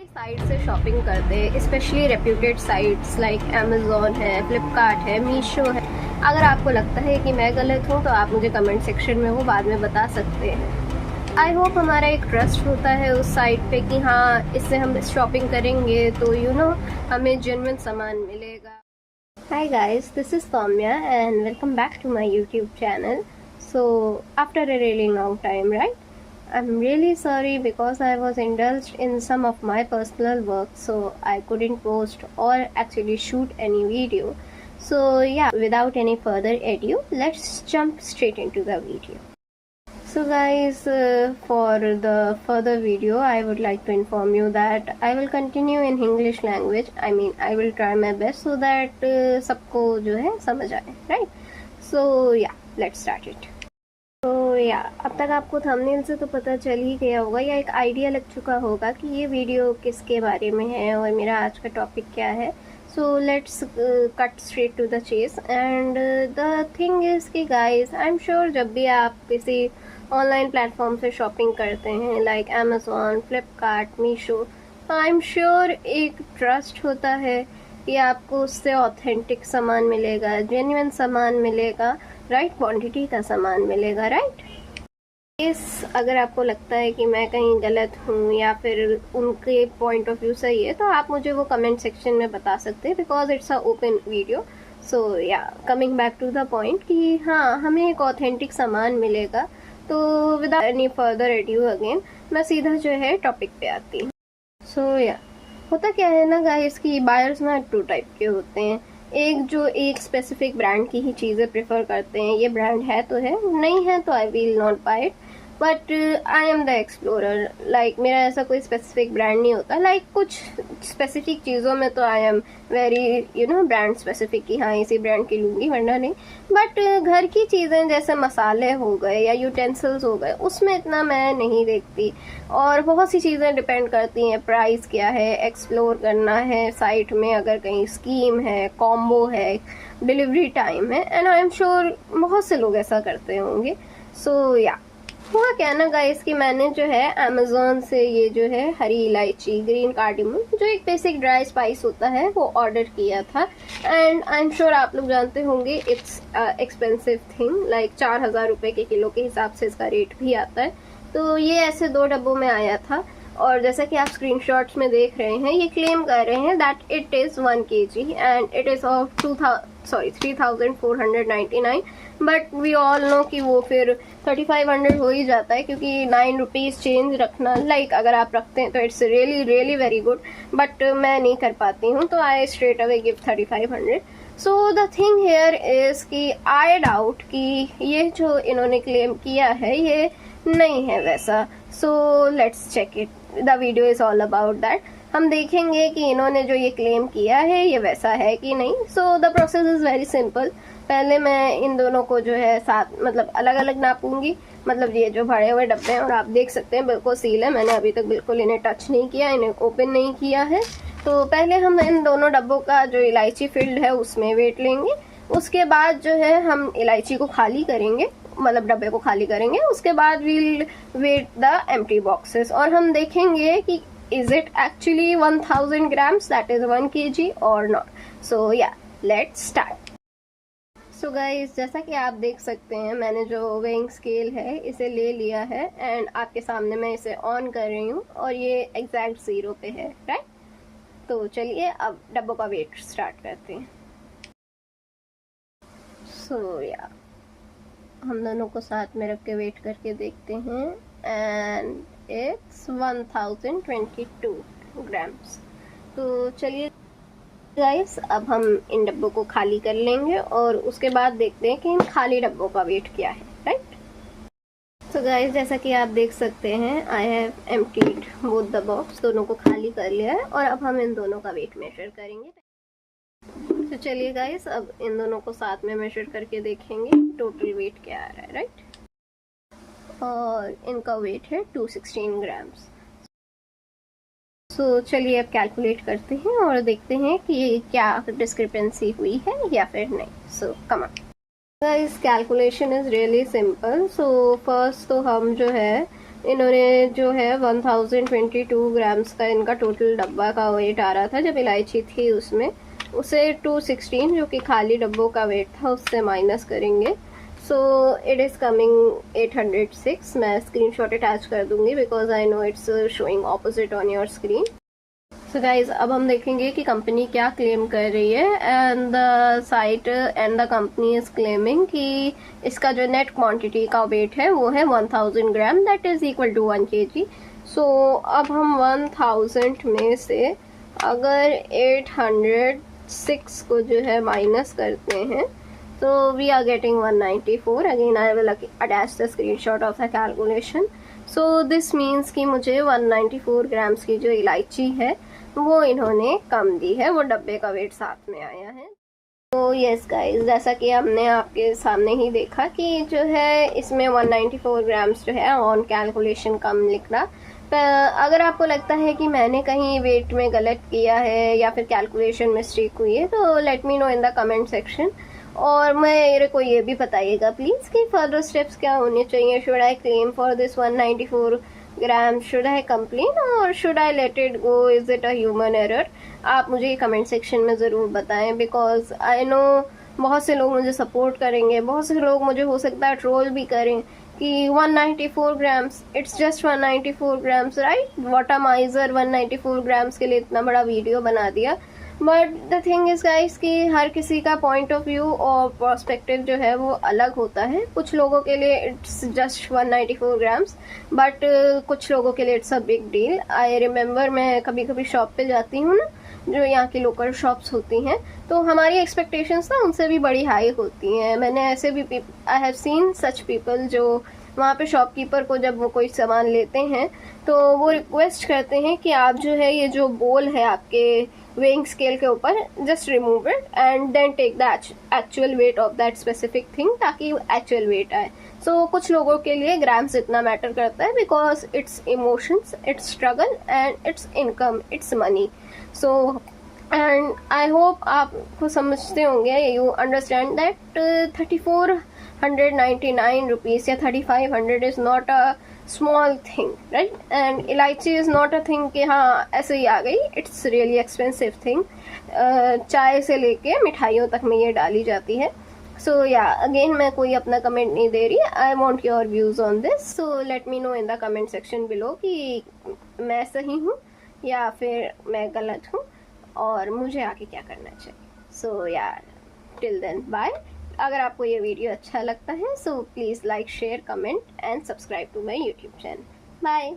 Site से shopping करते हैं, specially reputed sites like Amazon है, फ्लिपकार्ट है, मीशो है। अगर आपको लगता है कि मैं गलत हूँ तो आप मुझे कमेंट सेक्शन में वो बाद में बता सकते हैं। आई होप हमारा एक ट्रस्ट होता है उस साइट पे कि हाँ, इससे हम शॉपिंग करेंगे तो हमें जेन्युइन सामान मिलेगा। Hi guys, this is Saumya and welcome back to my YouTube channel. So after a really long time, right? I'm really sorry because I was indulged in some of my personal work, so I couldn't post or actually shoot any video. So yeah, without any further ado, let's jump straight into the video. So guys, for the further video, I would like to inform you that I will continue in English language. I mean, I will try my best so that सबको जो है समझ आए, right? So yeah, let's start it. तो या अब तक आपको थंबनेल से तो पता चल ही गया होगा या एक आइडिया लग चुका होगा कि ये वीडियो किसके बारे में है और मेरा आज का टॉपिक क्या है। So let's cut straight to the chase and the thing is कि गाइस, आई एम श्योर जब भी आप किसी ऑनलाइन प्लेटफॉर्म से शॉपिंग करते हैं लाइक अमेज़ॉन, फ्लिपकार्ट, मीशो, तो आई एम श्योर एक ट्रस्ट होता है कि आपको उससे ऑथेंटिक सामान मिलेगा, जेन्युइन सामान मिलेगा, राइट क्वांटिटी का सामान मिलेगा, राइट? अगर आपको लगता है कि मैं कहीं गलत हूँ या फिर उनके पॉइंट ऑफ व्यू सही है तो आप मुझे वो कमेंट सेक्शन में बता सकते हैं, because it's a open video. So yeah coming back to the point कि हाँ, हमें एक ऑथेंटिक सामान मिलेगा। तो without any further adieu again मैं सीधा जो है टॉपिक पे आती हूँ। सो या होता क्या है ना गाइस कि बायर्स ना टू टाइप के होते हैं। एक जो एक स्पेसिफिक ब्रांड की ही चीज़ें प्रेफर करते हैं, ये ब्रांड है तो है, नहीं है तो I will not buy it, but I am the explorer. Like मेरा ऐसा कोई स्पेसिफिक ब्रांड नहीं होता। लाइक कुछ स्पेसिफिक चीज़ों में तो I am very brand specific कि हाँ इसी ब्रांड की लूँगी वरना नहीं। बट घर की चीज़ें जैसे मसाले हो गए या यूटेंसिल्स हो गए, उसमें इतना मैं नहीं देखती। और बहुत सी चीज़ें डिपेंड करती हैं, प्राइस क्या है, एक्सप्लोर करना है साइट में, अगर कहीं स्कीम है, कॉम्बो है, डिलीवरी टाइम है, एंड आई एम श्योर बहुत से लोग ऐसा करते होंगे। सो या हुआ क्या ना गाइस कि मैंने जो है अमेज़ॉन से ये जो है हरी इलायची, ग्रीन कार्डेमम, जो एक बेसिक ड्राई स्पाइस होता है, वो ऑर्डर किया था। एंड आई एम श्योर आप लोग जानते होंगे इट्स एक्सपेंसिव थिंग, लाइक 4000 रुपये के किलो के हिसाब से इसका रेट भी आता है। तो ये ऐसे 2 डब्बों में आया था और जैसा कि आप स्क्रीनशॉट्स में देख रहे हैं, ये क्लेम कर रहे हैं that it is 1 kg and it is of 3499, but we all know कि वो फिर 3500 हो ही जाता है, क्योंकि 9 रुपीज़ चेंज रखना, लाइक अगर आप रखते हैं तो it's really really very good, but मैं नहीं कर पाती हूँ तो I straight away give 3500। So the thing here is कि आई डाउट कि ये जो इन्होंने क्लेम किया है ये नहीं है वैसा। So let's check it, the video is all about that. हम देखेंगे कि इन्होंने जो ये क्लेम किया है ये वैसा है कि नहीं। So the process is very simple. पहले मैं इन दोनों को जो है साथ मतलब अलग अलग नापूंगी। मतलब ये जो भरे हुए डब्बे हैं और आप देख सकते हैं बिल्कुल सील है, मैंने अभी तक बिल्कुल इन्हें टच नहीं किया, इन्हें ओपन नहीं किया है। तो पहले हम इन दोनों डब्बों का जो इलायची फील्ड है उसमें वेट लेंगे। उसके बाद जो है हम इलायची को खाली करेंगे, मतलब डब्बे को खाली करेंगे। उसके बाद we'll weigh the empty boxes और हम देखेंगे कि is it actually 1000 grams, that is 1 kg or not. So yeah, let's start. So guys, जैसा कि आप देख सकते हैं मैंने जो वेइंग स्केल है इसे ले लिया है एंड आपके सामने मैं इसे ऑन कर रही हूँ और ये एग्जैक्ट 0 पे है, राइट? तो चलिए अब डब्बों का वेट स्टार्ट करते हैं। सो या हम दोनों को साथ में रख के वेट करके देखते हैं एंड इट्स 1022 ग्राम्स। तो चलिए गाइस, अब हम इन डब्बों को खाली कर लेंगे और उसके बाद देखते हैं कि इन खाली डब्बों का वेट क्या है, राइट? तो गाइस, जैसा कि आप देख सकते हैं I have emptied both the box, दोनों को खाली कर लिया है और अब हम इन दोनों का वेट मेजर करेंगे। तो चलिए गाइस, अब इन दोनों को साथ में मेजर करके देखेंगे टोटल वेट क्या आ रहा है, राइट? और इनका वेट है 216 ग्राम्स। सो चलिए अब कैलकुलेट करते हैं और देखते हैं कि क्या डिस्क्रिपेंसी हुई है या फिर नहीं। सो कम ऑन। इस calculation is really simple. So first तो हम जो है इन्होंने जो है 1022 ग्राम्स का इनका टोटल डब्बा का वेट आ रहा था जब इलायची थी उसमें, उसे 216 जो कि खाली डब्बों का वेट था उससे माइनस करेंगे। So it is coming 806। मैं स्क्रीनशॉट अटैच कर दूंगी because I know it's showing opposite on your screen. So guys अब हम देखेंगे कि कंपनी क्या क्लेम कर रही है। And the site and the company is claiming कि इसका जो नेट क्वांटिटी का वेट है वो है 1000 gram, that is equal to 1 kg। So अब हम 1000 में से अगर 806 को जो है माइनस करते हैं तो we are getting 194। Again I will attach the screenshot of the calculation. So this means कि मुझे 194 ग्राम्स की जो इलायची है वो इन्होंने कम दी है, वो डब्बे का वेट साथ में आया है। तो यस गाइस, जैसा कि हमने आपके सामने ही देखा कि जो है इसमें 194 ग्राम्स जो है ऑन कैलकुलेशन कम लिखना। अगर आपको लगता है कि मैंने कहीं वेट में गलत किया है या फिर कैलकुलेशन मिस्टेक हुई है तो let me know in the comment section. और मेरे को ये भी बताइएगा प्लीज़ कि फर्दर स्टेप्स क्या होने चाहिए। Should I claim for this 194 gram, should I complain और should I let it go, is it a human error? आप मुझे कमेंट सेक्शन में ज़रूर बताएं बिकॉज आई नो बहुत से लोग मुझे सपोर्ट करेंगे, बहुत से लोग मुझे हो सकता है ट्रोल भी करें कि 194 grams, it's just 194 grams right, what a माइजर, 194 grams के लिए इतना बड़ा वीडियो बना दिया। But the thing is guys कि हर किसी का पॉइंट ऑफ व्यू और पर्सपेक्टिव जो है वो अलग होता है। कुछ लोगों के लिए इट्स जस्ट 194 ग्राम्स बट कुछ लोगों के लिए it's a big deal. I remember मैं कभी कभी शॉप पे जाती हूँ ना, जो यहाँ की लोकल शॉप्स होती हैं, तो हमारी एक्सपेक्टेशंस ना उनसे भी बड़ी हाई होती हैं। मैंने ऐसे भी I have seen such people जो वहाँ पे शॉपकीपर को जब वो कोई सामान लेते हैं तो वो रिक्वेस्ट करते हैं कि आप जो है ये जो बोल है आपके वेइंग स्केल के ऊपर, just remove it and then take the actual weight of that specific thing ताकि एक्चुअल वेट आए। सो कुछ लोगों के लिए ग्राम्स इतना मैटर करता है because it's emotions, it's struggle and it's income, it's money. So and I hope आपको समझते होंगे, यू अंडरस्टैंड दैट 3499 रुपीज़ या 3500 is not a small thing right. And इलायची इज़ नॉट अ थिंग कि हाँ ऐसे ही आ गई, इट्स रियली एक्सपेंसिव थिंग। चाय से लेके मिठाइयों तक में ये डाली जाती है। सो या अगेन मैं कोई अपना कमेंट नहीं दे रही, I want your views on this. So let me know in the comment section below कि मैं सही हूँ या फिर मैं गलत हूँ और मुझे आगे क्या करना चाहिए। सो यार टिल देन बाय। अगर आपको ये वीडियो अच्छा लगता है so please like, share, comment and subscribe to my YouTube channel. Bye.